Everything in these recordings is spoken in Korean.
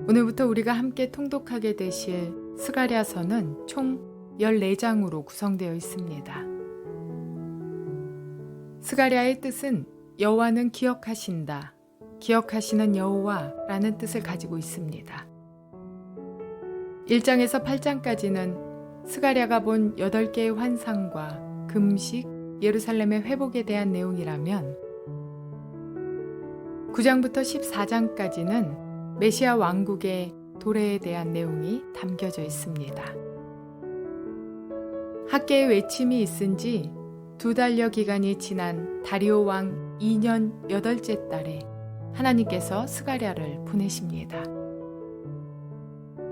오늘부터 우리가 함께 통독하게 되실 스가랴서는 총 14장으로 구성되어 있습니다. 스가랴의 뜻은 여호와는 기억하신다, 기억하시는 여호와라는 뜻을 가지고 있습니다. 1장에서 8장까지는 스가랴가 본 8개의 환상과 금식, 예루살렘의 회복에 대한 내용이라면 9장부터 14장까지는 메시아 왕국의 도래에 대한 내용이 담겨져 있습니다. 학계의 외침이 있은 지 2달여 기간이 지난 다리오 왕 2년 8째 달에 하나님께서 스가랴를 보내십니다.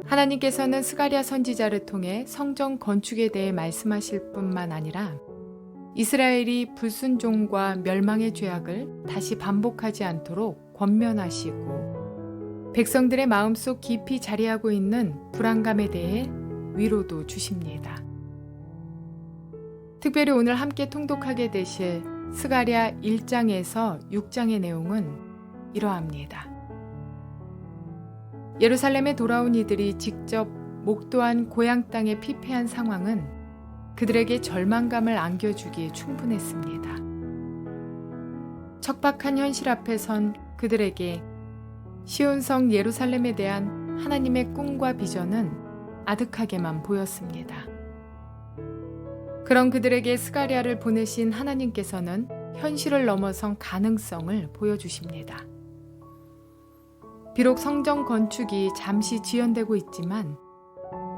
하나님께서는 스가랴 선지자를 통해 성전 건축에 대해 말씀하실 뿐만 아니라 이스라엘이 불순종과 멸망의 죄악을 다시 반복하지 않도록 권면하시고 백성들의 마음속 깊이 자리하고 있는 불안감에 대해 위로도 주십니다. 특별히 오늘 함께 통독하게 되실 스가랴 1장에서 6장의 내용은 이러합니다. 예루살렘에 돌아온 이들이 직접 목도한 고향 땅에 피폐한 상황은 그들에게 절망감을 안겨주기에 충분했습니다. 척박한 현실 앞에 선 그들에게 시온성 예루살렘에 대한 하나님의 꿈과 비전은 아득하게만 보였습니다. 그런 그들에게 스가랴를 보내신 하나님께서는 현실을 넘어선 가능성을 보여주십니다. 비록 성전 건축이 잠시 지연되고 있지만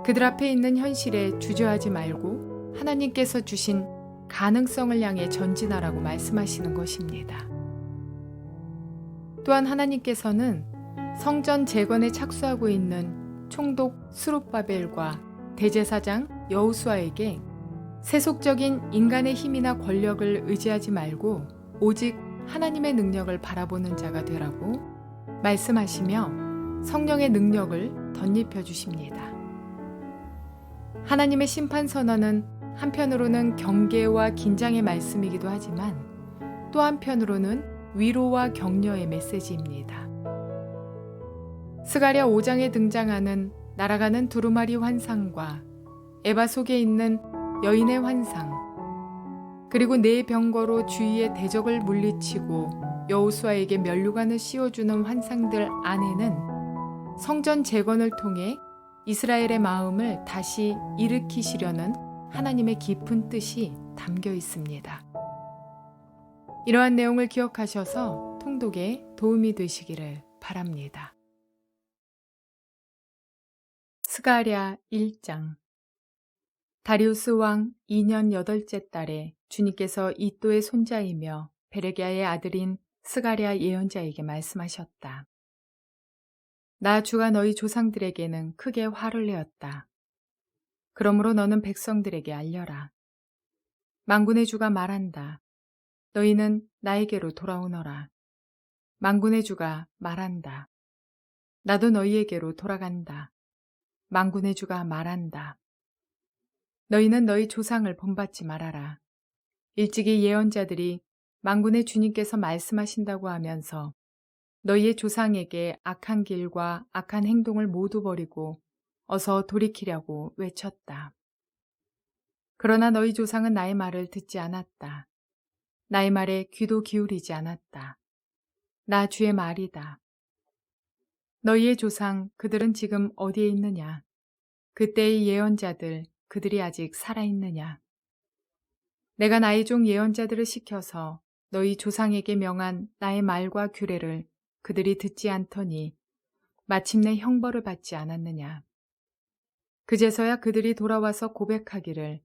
그들 앞에 있는 현실에 주저하지 말고 하나님께서 주신 가능성을 향해 전진하라고 말씀하시는 것입니다. 또한 하나님께서는 성전 재건에 착수하고 있는 총독 스룹바벨과 대제사장 여호수아에게 세속적인 인간의 힘이나 권력을 의지하지 말고 오직 하나님의 능력을 바라보는 자가 되라고 말씀하시며 성령의 능력을 덧입혀 주십니다. 하나님의 심판 선언은 한편으로는 경계와 긴장의 말씀이기도 하지만 또 한편으로는 위로와 격려의 메시지입니다. 스가랴 5장에 등장하는 날아가는 두루마리 환상과 에바 속에 있는 여인의 환상, 그리고 네 병거로 주위의 대적을 물리치고 여호수아에게 면류관을 씌워주는 환상들 안에는 성전 재건을 통해 이스라엘의 마음을 다시 일으키시려는 하나님의 깊은 뜻이 담겨 있습니다. 이러한 내용을 기억하셔서 통독에 도움이 되시기를 바랍니다. 스가랴 1장. 다리우스 왕 2년 8째 달에 주님께서 이또의 손자이며 베레기야의 아들인 스가랴 예언자에게 말씀하셨다. 나 주가 너희 조상들에게는 크게 화를 내었다. 그러므로 너는 백성들에게 알려라. 만군의 주가 말한다. 너희는 나에게로 돌아오너라. 만군의 주가 말한다. 나도 너희에게로 돌아간다. 만군의 주가 말한다. 너희는 너희 조상을 본받지 말아라. 일찍이 예언자들이 만군의 주님께서 말씀하신다고 하면서 너희의 조상에게 악한 길과 악한 행동을 모두 버리고 어서 돌이키려고 외쳤다. 그러나 너희 조상은 나의 말을 듣지 않았다. 나의 말에 귀도 기울이지 않았다. 나 주의 말이다. 너희의 조상 그들은 지금 어디에 있느냐? 그때의 예언자들 그들이 아직 살아있느냐? 내가 나의 종 예언자들을 시켜서 너희 조상에게 명한 나의 말과 규례를 그들이 듣지 않더니 마침내 형벌을 받지 않았느냐? 그제서야 그들이 돌아와서 고백하기를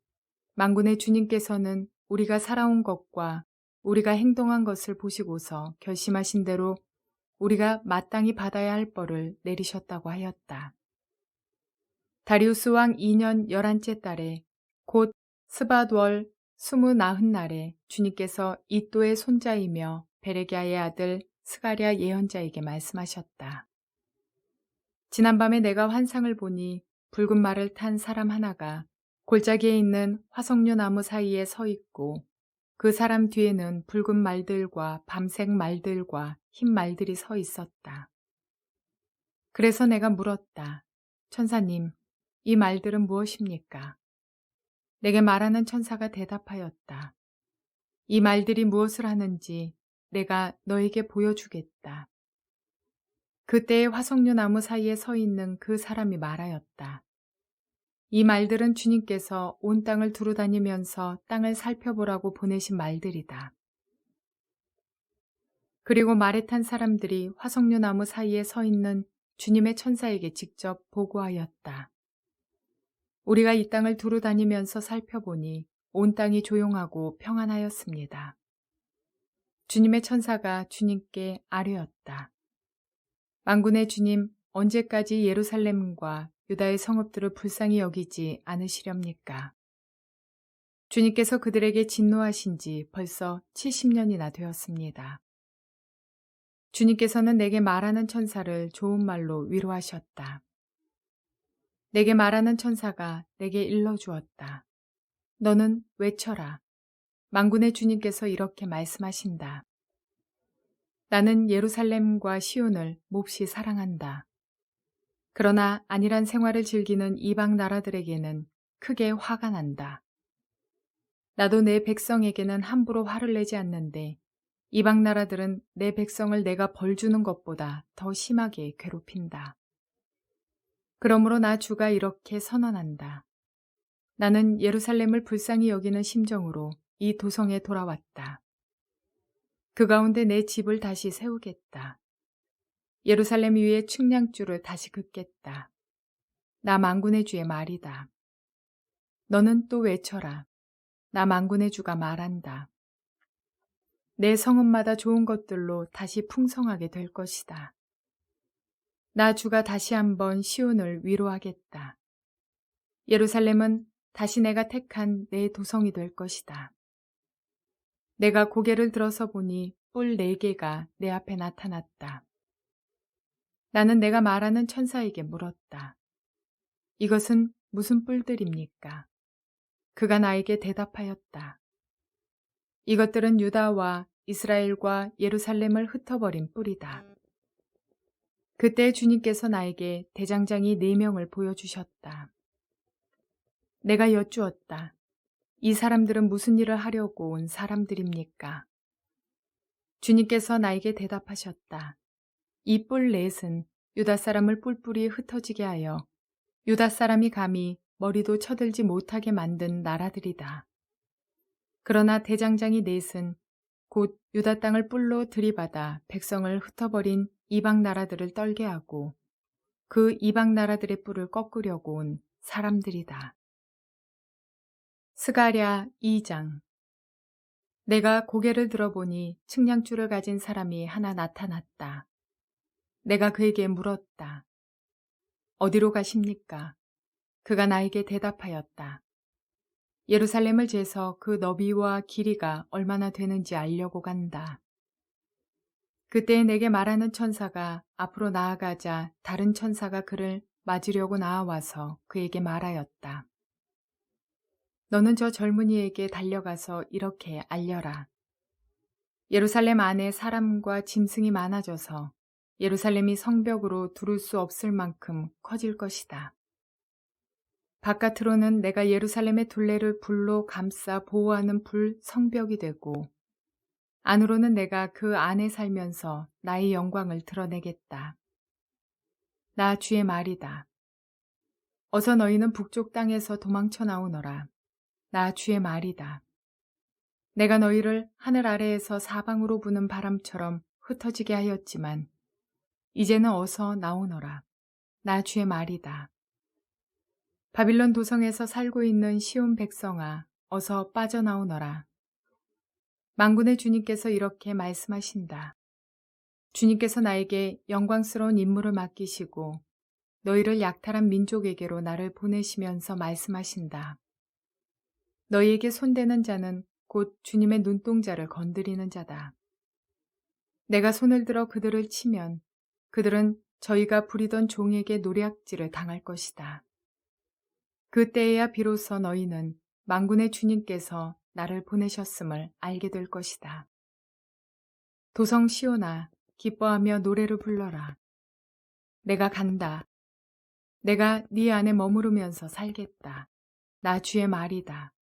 만군의 주님께서는 우리가 살아온 것과 우리가 행동한 것을 보시고서 결심하신 대로 우리가 마땅히 받아야 할 벌을 내리셨다고 하였다. 다리우스 왕 2년 11째 달에 곧 스밧월 29날에 주님께서 이또의 손자이며 베레기야의 아들 스가랴 예언자에게 말씀하셨다. 지난밤에 내가 환상을 보니 붉은 말을 탄 사람 하나가 골짜기에 있는 화석류 나무 사이에 서 있고 그 사람 뒤에는 붉은 말들과 밤색 말들과 흰 말들이 서 있었다. 그래서 내가 물었다. 천사님, 이 말들은 무엇입니까? 내게 말하는 천사가 대답하였다. 이 말들이 무엇을 하는지 내가 너에게 보여주겠다. 그때의 화석류 나무 사이에 서 있는 그 사람이 말하였다. 이 말들은 주님께서 온 땅을 두루다니면서 땅을 살펴보라고 보내신 말들이다. 그리고 말에 탄 사람들이 화석류 나무 사이에 서 있는 주님의 천사에게 직접 보고하였다. 우리가 이 땅을 두루다니면서 살펴보니 온 땅이 조용하고 평안하였습니다. 주님의 천사가 주님께 아뢰었다. 만군의 주님, 언제까지 예루살렘과 유다의 성읍들을 불쌍히 여기지 않으시렵니까? 주님께서 그들에게 진노하신 지 벌써 70년이나 되었습니다. 주님께서는 내게 말하는 천사를 좋은 말로 위로하셨다. 내게 말하는 천사가 내게 일러주었다. 너는 외쳐라. 만군의 주님께서 이렇게 말씀하신다. 나는 예루살렘과 시온을 몹시 사랑한다. 그러나 안일한 생활을 즐기는 이방 나라들에게는 크게 화가 난다. 나도 내 백성에게는 함부로 화를 내지 않는데 이방 나라들은 내 백성을 내가 벌 주는 것보다 더 심하게 괴롭힌다. 그러므로 나 주가 이렇게 선언한다. 나는 예루살렘을 불쌍히 여기는 심정으로 이 도성에 돌아왔다. 그 가운데 내 집을 다시 세우겠다. 예루살렘 위에 측량줄을 다시 긋겠다. 나 만군의 주의 말이다. 너는 또 외쳐라. 나 만군의 주가 말한다. 내 성읍마다 좋은 것들로 다시 풍성하게 될 것이다. 나 주가 다시 한번 시온을 위로하겠다. 예루살렘은 다시 내가 택한 내 도성이 될 것이다. 내가 고개를 들어서 보니 뿔 4개가 내 앞에 나타났다. 나는 내가 말하는 천사에게 물었다. 이것은 무슨 뿔들입니까? 그가 나에게 대답하였다. 이것들은 유다와 이스라엘과 예루살렘을 흩어버린 뿔이다. 그때 주님께서 나에게 대장장이 4명을 보여주셨다. 내가 여쭈었다. 이 사람들은 무슨 일을 하려고 온 사람들입니까? 주님께서 나에게 대답하셨다. 이 뿔 넷은 유다 사람을 뿔뿔이 흩어지게 하여 유다 사람이 감히 머리도 쳐들지 못하게 만든 나라들이다. 그러나 대장장이 넷은 곧 유다 땅을 뿔로 들이받아 백성을 흩어버린 이방 나라들을 떨게 하고 그 이방 나라들의 뿔을 꺾으려고 온 사람들이다. 스가랴 2장. 내가 고개를 들어보니 측량줄을 가진 사람이 하나 나타났다. 내가 그에게 물었다. 어디로 가십니까? 그가 나에게 대답하였다. 예루살렘을 재서 그 너비와 길이가 얼마나 되는지 알려고 간다. 그때 내게 말하는 천사가 앞으로 나아가자 다른 천사가 그를 맞으려고 나아와서 그에게 말하였다. 너는 저 젊은이에게 달려가서 이렇게 알려라. 예루살렘 안에 사람과 짐승이 많아져서 예루살렘이 성벽으로 두를 수 없을 만큼 커질 것이다. 바깥으로는 내가 예루살렘의 둘레를 불로 감싸 보호하는 불 성벽이 되고 안으로는 내가 그 안에 살면서 나의 영광을 드러내겠다. 나 주의 말이다. 어서 너희는 북쪽 땅에서 도망쳐 나오너라. 나 주의 말이다. 내가 너희를 하늘 아래에서 사방으로 부는 바람처럼 흩어지게 하였지만 이제는 어서 나오너라. 나 주의 말이다. 바빌론 도성에서 살고 있는 시온 백성아, 어서 빠져나오너라. 만군의 주님께서 이렇게 말씀하신다. 주님께서 나에게 영광스러운 임무를 맡기시고 너희를 약탈한 민족에게로 나를 보내시면서 말씀하신다. 너희에게 손대는 자는 곧 주님의 눈동자를 건드리는 자다. 내가 손을 들어 그들을 치면 그들은 저희가 부리던 종에게 노략질을 당할 것이다. 그때에야 비로소 너희는 만군의 주님께서 나를 보내셨음을 알게 될 것이다. 도성 시온아, 기뻐하며 노래를 불러라. 내가 간다. 내가 네 안에 머무르면서 살겠다. 나 주의 말이다.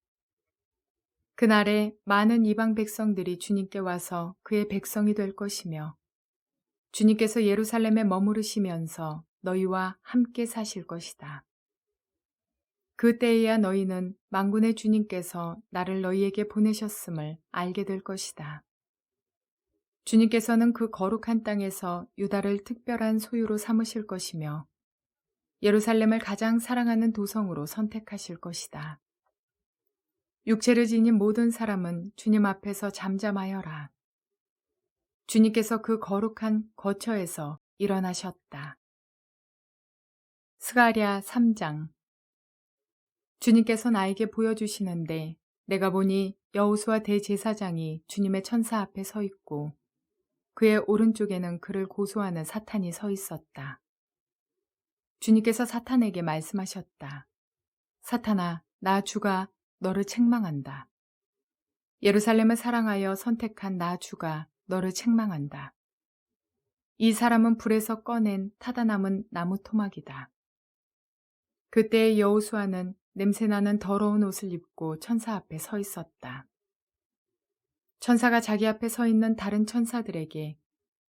그날에 많은 이방 백성들이 주님께 와서 그의 백성이 될 것이며 주님께서 예루살렘에 머무르시면서 너희와 함께 사실 것이다. 그때에야 너희는 만군의 주님께서 나를 너희에게 보내셨음을 알게 될 것이다. 주님께서는 그 거룩한 땅에서 유다를 특별한 소유로 삼으실 것이며 예루살렘을 가장 사랑하는 도성으로 선택하실 것이다. 육체를 지닌 모든 사람은 주님 앞에서 잠잠하여라. 주님께서 그 거룩한 거처에서 일어나셨다. 스가랴 3장. 주님께서 나에게 보여주시는데 내가 보니 여호수아 대제사장이 주님의 천사 앞에 서 있고 그의 오른쪽에는 그를 고소하는 사탄이 서 있었다. 주님께서 사탄에게 말씀하셨다. 사탄아, 나 주가 너를 책망한다. 예루살렘을 사랑하여 선택한 나 주가 너를 책망한다. 이 사람은 불에서 꺼낸 타다 남은 나무 토막이다. 그때 여호수아는 냄새나는 더러운 옷을 입고 천사 앞에 서 있었다. 천사가 자기 앞에 서 있는 다른 천사들에게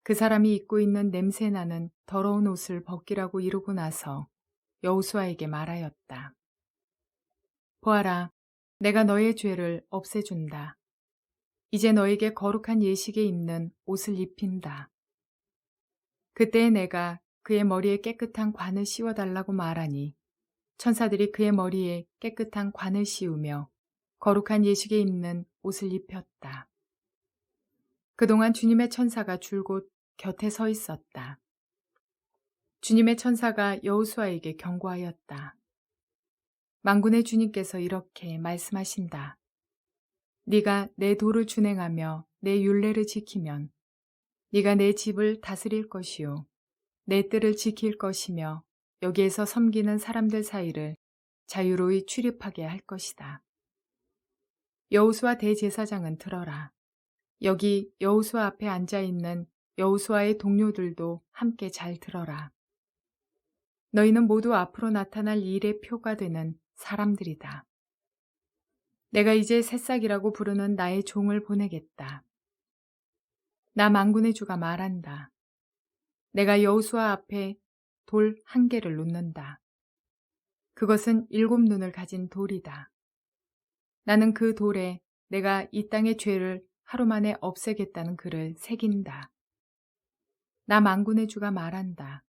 그 사람이 입고 있는 냄새나는 더러운 옷을 벗기라고 이르고 나서 여호수아에게 말하였다. 보아라, 내가 너의 죄를 없애준다. 이제 너에게 거룩한 예식에 입는 옷을 입힌다. 그때 내가 그의 머리에 깨끗한 관을 씌워달라고 말하니 천사들이 그의 머리에 깨끗한 관을 씌우며 거룩한 예식에 입는 옷을 입혔다. 그동안 주님의 천사가 줄곧 곁에 서 있었다. 주님의 천사가 여호수아에게 경고하였다. 만군의 주님께서 이렇게 말씀하신다. 네가 내 도를 준행하며 내 율례를 지키면 네가 내 집을 다스릴 것이요 내 뜰을 지킬 것이며 여기에서 섬기는 사람들 사이를 자유로이 출입하게 할 것이다. 여호수아 대제사장은 들어라. 여기 여호수아 앞에 앉아 있는 여호수아의 동료들도 함께 잘 들어라. 너희는 모두 앞으로 나타날 일의 표가 되는 사람들이다. 내가 이제 새싹이라고 부르는 나의 종을 보내겠다. 나 만군의 주가 말한다. 내가 여호수아 앞에 돌 한 개를 놓는다. 그것은 7 눈을 가진 돌이다. 나는 그 돌에 내가 이 땅의 죄를 하루 만에 없애겠다는 글을 새긴다. 나 만군의 주가 말한다.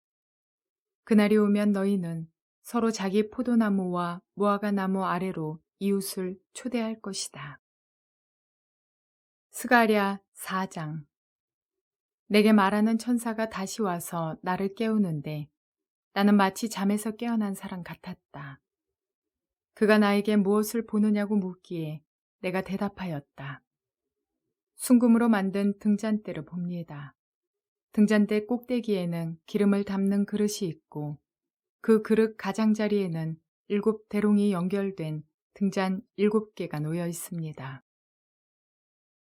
그날이 오면 너희는 서로 자기 포도나무와 무화과 나무 아래로 이웃을 초대할 것이다. 스가랴 4장. 내게 말하는 천사가 다시 와서 나를 깨우는데 나는 마치 잠에서 깨어난 사람 같았다. 그가 나에게 무엇을 보느냐고 묻기에 내가 대답하였다. 순금으로 만든 등잔대를 봅니다. 등잔대 꼭대기에는 기름을 담는 그릇이 있고 그 그릇 가장자리에는 7 대롱이 연결된 등잔 7개가 놓여 있습니다.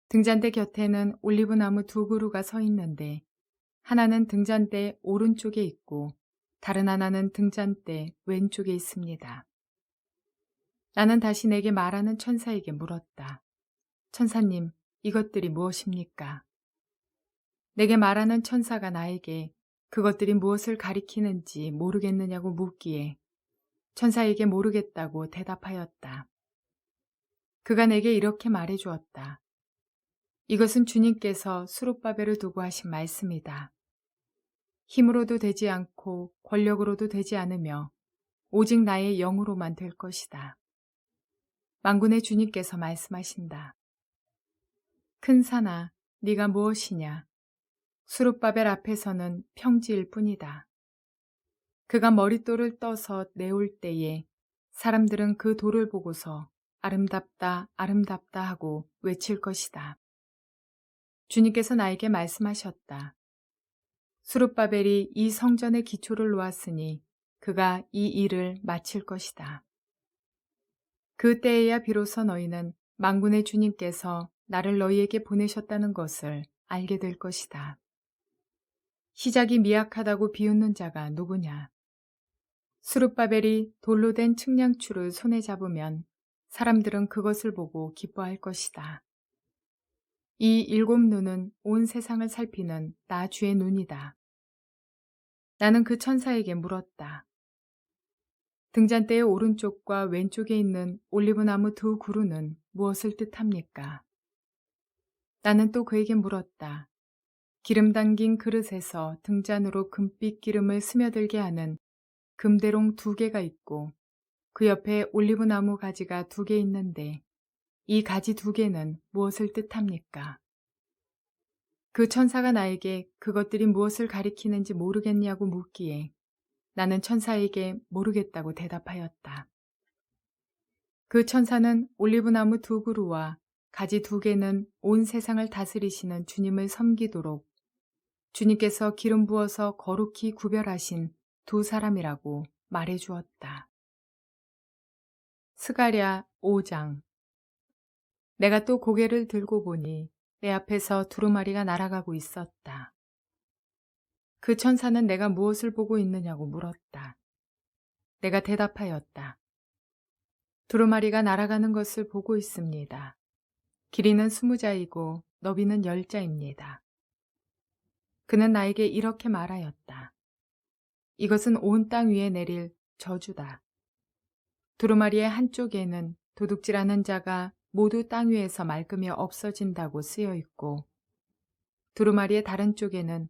등잔대 곁에는 올리브나무 2 그루가 서 있는데 하나는 등잔대 오른쪽에 있고 다른 하나는 등잔대 왼쪽에 있습니다. 나는 다시 내게 말하는 천사에게 물었다. 천사님, 이것들이 무엇입니까? 내게 말하는 천사가 나에게 그것들이 무엇을 가리키는지 모르겠느냐고 묻기에 천사에게 모르겠다고 대답하였다. 그가 내게 이렇게 말해 주었다. 이것은 주님께서 수룹바벨을 두고 하신 말씀이다. 힘으로도 되지 않고 권력으로도 되지 않으며 오직 나의 영으로만 될 것이다. 만군의 주님께서 말씀하신다. 큰 산아, 네가 무엇이냐? 수룹바벨 앞에서는 평지일 뿐이다. 그가 머릿돌을 떠서 내올 때에 사람들은 그 돌을 보고서 아름답다, 아름답다 하고 외칠 것이다. 주님께서 나에게 말씀하셨다. 수룹바벨이 이 성전의 기초를 놓았으니 그가 이 일을 마칠 것이다. 그때에야 비로소 너희는 만군의 주님께서 나를 너희에게 보내셨다는 것을 알게 될 것이다. 시작이 미약하다고 비웃는 자가 누구냐? 수룹바벨이 돌로 된 측량추를 손에 잡으면 사람들은 그것을 보고 기뻐할 것이다. 이 7 눈은 온 세상을 살피는 나 주의 눈이다. 나는 그 천사에게 물었다. 등잔대의 오른쪽과 왼쪽에 있는 올리브나무 2 그루는 무엇을 뜻합니까? 나는 또 그에게 물었다. 기름 담긴 그릇에서 등잔으로 금빛 기름을 스며들게 하는 금대롱 2개가 있고 그 옆에 올리브나무 가지가 2개 있는데 이 가지 2개는 무엇을 뜻합니까? 그 천사가 나에게 그것들이 무엇을 가리키는지 모르겠냐고 묻기에 나는 천사에게 모르겠다고 대답하였다. 그 천사는 올리브나무 2 그루와 가지 2개는 온 세상을 다스리시는 주님을 섬기도록 주님께서 기름 부어서 거룩히 구별하신 2사람이라고 말해 주었다. 스가랴 5장. 내가 또 고개를 들고 보니 내 앞에서 두루마리가 날아가고 있었다. 그 천사는 내가 무엇을 보고 있느냐고 물었다. 내가 대답하였다. 두루마리가 날아가는 것을 보고 있습니다. 길이는 20자이고 너비는 10자입니다. 그는 나에게 이렇게 말하였다. 이것은 온 땅 위에 내릴 저주다. 두루마리의 한쪽에는 도둑질하는 자가 모두 땅 위에서 말끔히 없어진다고 쓰여 있고 두루마리의 다른 쪽에는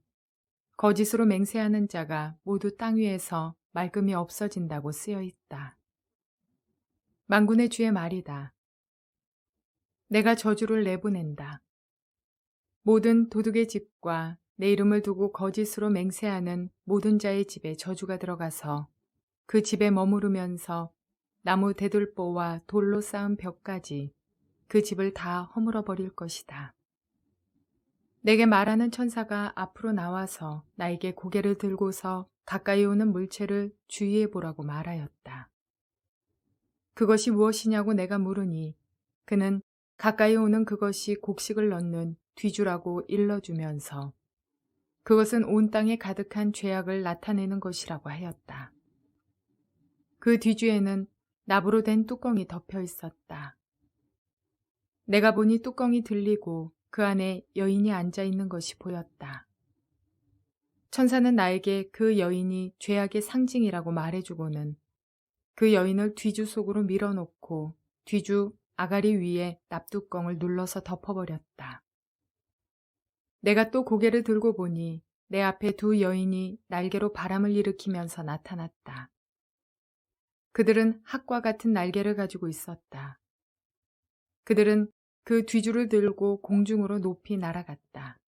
거짓으로 맹세하는 자가 모두 땅 위에서 말끔히 없어진다고 쓰여 있다. 만군의 주의 말이다. 내가 저주를 내보낸다. 모든 도둑의 집과 내 이름을 두고 거짓으로 맹세하는 모든 자의 집에 저주가 들어가서 그 집에 머무르면서 나무 대들보와 돌로 쌓은 벽까지 그 집을 다 허물어 버릴 것이다. 내게 말하는 천사가 앞으로 나와서 나에게 고개를 들고서 가까이 오는 물체를 주의해 보라고 말하였다. 그것이 무엇이냐고 내가 물으니 그는 가까이 오는 그것이 곡식을 넣는 뒤주라고 일러주면서 그것은 온 땅에 가득한 죄악을 나타내는 것이라고 하였다. 그 뒤주에는 납으로 된 뚜껑이 덮여 있었다. 내가 보니 뚜껑이 들리고 그 안에 여인이 앉아 있는 것이 보였다. 천사는 나에게 그 여인이 죄악의 상징이라고 말해주고는 그 여인을 뒤주 속으로 밀어놓고 뒤주 아가리 위에 납뚜껑을 눌러서 덮어버렸다. 내가 또 고개를 들고 보니 내 앞에 2 여인이 날개로 바람을 일으키면서 나타났다. 그들은 학과 같은 날개를 가지고 있었다. 그들은 그 뒤주를 들고 공중으로 높이 날아갔다.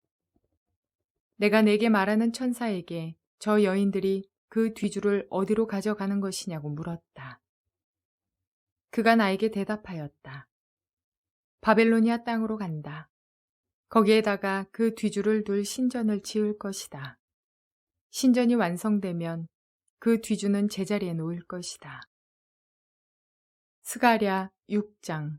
내가 내게 말하는 천사에게 저 여인들이 그 뒤주를 어디로 가져가는 것이냐고 물었다. 그가 나에게 대답하였다. 바벨로니아 땅으로 간다. 거기에다가 그 뒤주를 둘 신전을 지을 것이다. 신전이 완성되면 그 뒤주는 제자리에 놓일 것이다. 스가랴 6장.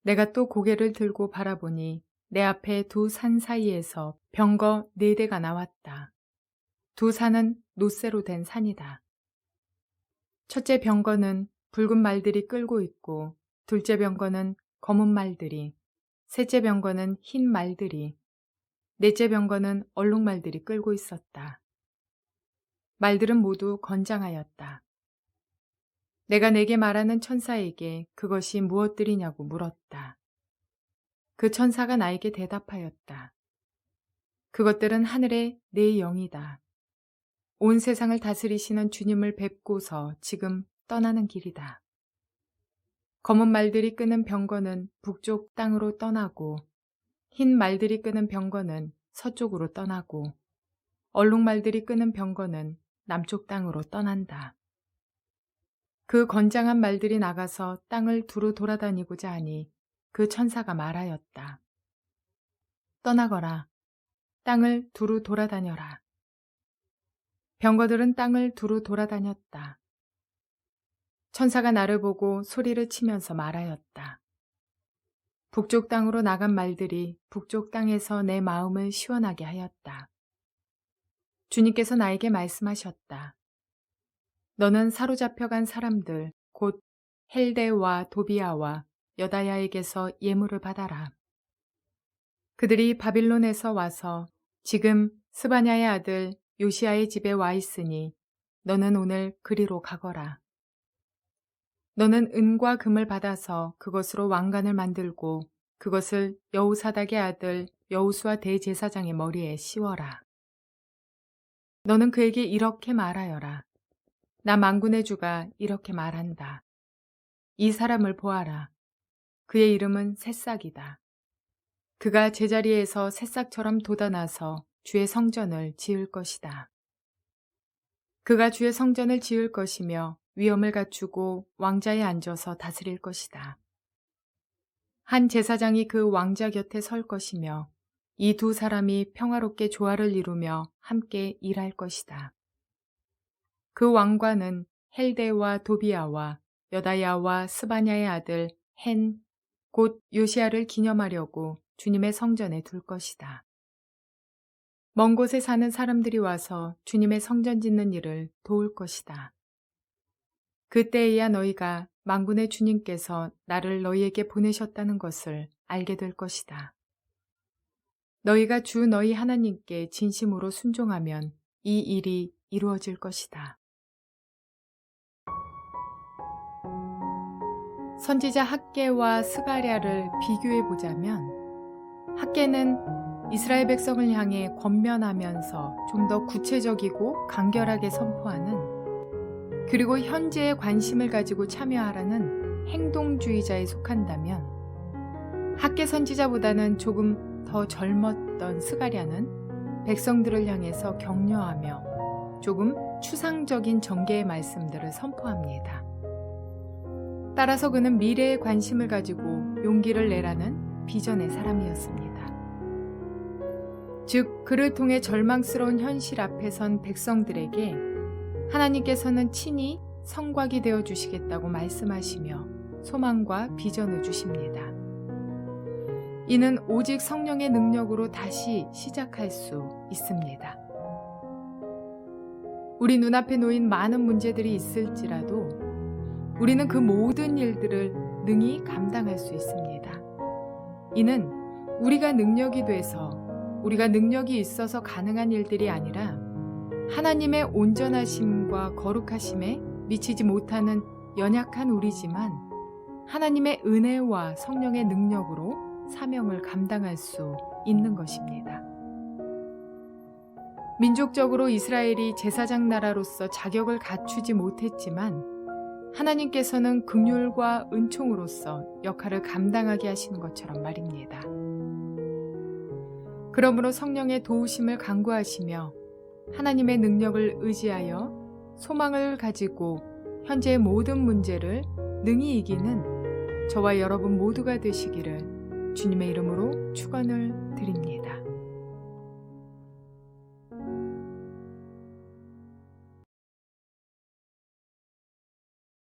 내가 또 고개를 들고 바라보니 내 앞에 2산 사이에서 병거 4대가 나왔다. 2산은 놋새로 된 산이다. 첫째 병거는 붉은 말들이 끌고 있고 둘째 병거는 검은 말들이, 셋째 병거는 흰 말들이, 넷째 병거는 얼룩말들이 끌고 있었다. 말들은 모두 건장하였다. 내가 내게 말하는 천사에게 그것이 무엇들이냐고 물었다. 그 천사가 나에게 대답하였다. 그것들은 하늘의 내 영이다. 온 세상을 다스리시는 주님을 뵙고서 지금 떠나는 길이다. 검은 말들이 끄는 병거는 북쪽 땅으로 떠나고 흰 말들이 끄는 병거는 서쪽으로 떠나고 얼룩말들이 끄는 병거는 남쪽 땅으로 떠난다. 그 건장한 말들이 나가서 땅을 두루 돌아다니고자 하니 그 천사가 말하였다. 떠나거라. 땅을 두루 돌아다녀라. 병거들은 땅을 두루 돌아다녔다. 천사가 나를 보고 소리를 치면서 말하였다. 북쪽 땅으로 나간 말들이 북쪽 땅에서 내 마음을 시원하게 하였다. 주님께서 나에게 말씀하셨다. 너는 사로잡혀간 사람들, 곧 헬데와 도비아와 여다야에게서 예물을 받아라. 그들이 바빌론에서 와서 지금 스바냐의 아들 요시야의 집에 와 있으니 너는 오늘 그리로 가거라. 너는 은과 금을 받아서 그것으로 왕관을 만들고 그것을 여호사닥의 아들 여호수아 대제사장의 머리에 씌워라. 너는 그에게 이렇게 말하여라. 나 만군의 주가 이렇게 말한다. 이 사람을 보아라. 그의 이름은 새싹이다. 그가 제자리에서 새싹처럼 돋아나서 주의 성전을 지을 것이다. 그가 주의 성전을 지을 것이며 위엄을 갖추고 왕자에 앉아서 다스릴 것이다. 한 제사장이 그 왕자 곁에 설 것이며 이 두 사람이 평화롭게 조화를 이루며 함께 일할 것이다. 그 왕관은 헬데와 도비아와 여다야와 스바냐의 아들 헨, 곧 요시야를 기념하려고 주님의 성전에 둘 것이다. 먼 곳에 사는 사람들이 와서 주님의 성전 짓는 일을 도울 것이다. 그때에야 너희가 만군의 주님께서 나를 너희에게 보내셨다는 것을 알게 될 것이다. 너희가 주 너희 하나님께 진심으로 순종하면 이 일이 이루어질 것이다. 선지자 학개와 스가랴를 비교해 보자면 학개는 이스라엘 백성을 향해 권면하면서 좀 더 구체적이고 간결하게 선포하는, 그리고 현재에 관심을 가지고 참여하라는 행동주의자에 속한다면, 학개 선지자보다는 조금 더 젊었던 스가랴는 백성들을 향해서 격려하며 조금 추상적인 전개의 말씀들을 선포합니다. 따라서 그는 미래에 관심을 가지고 용기를 내라는 비전의 사람이었습니다. 즉, 그를 통해 절망스러운 현실 앞에 선 백성들에게 하나님께서는 친히 성곽이 되어 주시겠다고 말씀하시며 소망과 비전을 주십니다. 이는 오직 성령의 능력으로 다시 시작할 수 있습니다. 우리 눈앞에 놓인 많은 문제들이 있을지라도 우리는 그 모든 일들을 능히 감당할 수 있습니다. 이는 우리가 능력이 돼서, 우리가 능력이 있어서 가능한 일들이 아니라 하나님의 온전하심과 거룩하심에 미치지 못하는 연약한 우리지만 하나님의 은혜와 성령의 능력으로 사명을 감당할 수 있는 것입니다. 민족적으로 이스라엘이 제사장 나라로서 자격을 갖추지 못했지만 하나님께서는 긍휼과 은총으로서 역할을 감당하게 하시는 것처럼 말입니다. 그러므로 성령의 도우심을 간구하시며 하나님의 능력을 의지하여 소망을 가지고 현재의 모든 문제를 능히 이기는 저와 여러분 모두가 되시기를 주님의 이름으로 축원을 드립니다.